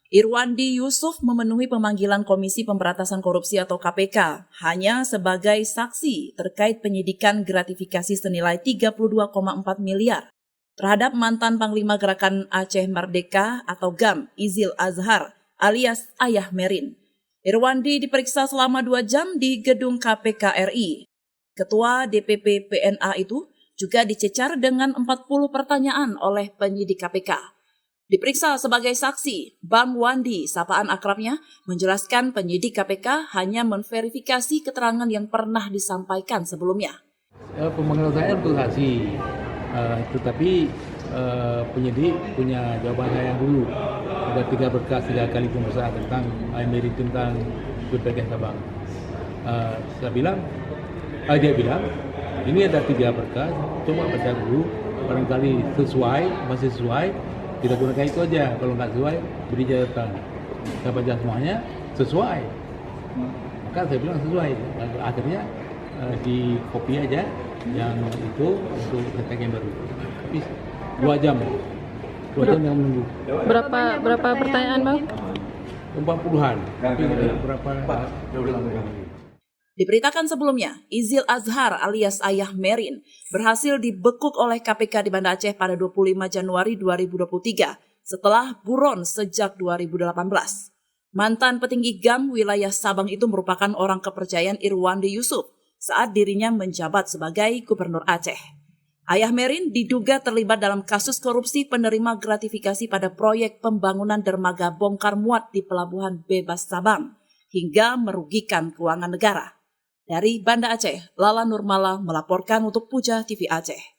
Irwandi Yusuf memenuhi pemanggilan Komisi Pemberantasan Korupsi atau KPK hanya sebagai saksi terkait penyidikan gratifikasi senilai 32,4 miliar terhadap mantan Panglima Gerakan Aceh Merdeka atau GAM Izil Azhar alias Ayah Merin. Irwandi diperiksa selama 2 jam di gedung KPK RI. Ketua DPP PNA itu juga dicecar dengan 40 pertanyaan oleh penyidik KPK. Diperiksa sebagai saksi, Bang Wandi, sapaan akrabnya, menjelaskan penyidik KPK hanya memverifikasi keterangan yang pernah disampaikan sebelumnya. Pemanggilan saya untuk saksi, tetapi penyidik punya jawaban saya yang dulu. Ada 3 berkas 3 kali pemeriksaan tentang Merin tentang BPKS Sabang. Dia bilang, ini ada 3 berkas, coba baca dulu, barangkali masih sesuai. Kita gunakan itu aja, kalau nggak sesuai, beri catatan. Saya baca semuanya, sesuai. Maka saya bilang sesuai. Akhirnya di copy aja yang itu untuk ketek yang baru. Habis 2 jam. 2 jam yang menunggu. Berapa pertanyaan, Bang? 40-an. Tapi berapa? Diberitakan sebelumnya, Izil Azhar alias Ayah Merin berhasil dibekuk oleh KPK di Banda Aceh pada 25 Januari 2023 setelah buron sejak 2018. Mantan petinggi GAM wilayah Sabang itu merupakan orang kepercayaan Irwandi Yusuf saat dirinya menjabat sebagai Gubernur Aceh. Ayah Merin diduga terlibat dalam kasus korupsi penerima gratifikasi pada proyek pembangunan dermaga bongkar muat di Pelabuhan Bebas Sabang hingga merugikan keuangan negara. Dari Banda Aceh, Lala Nurmala melaporkan untuk Puja TV Aceh.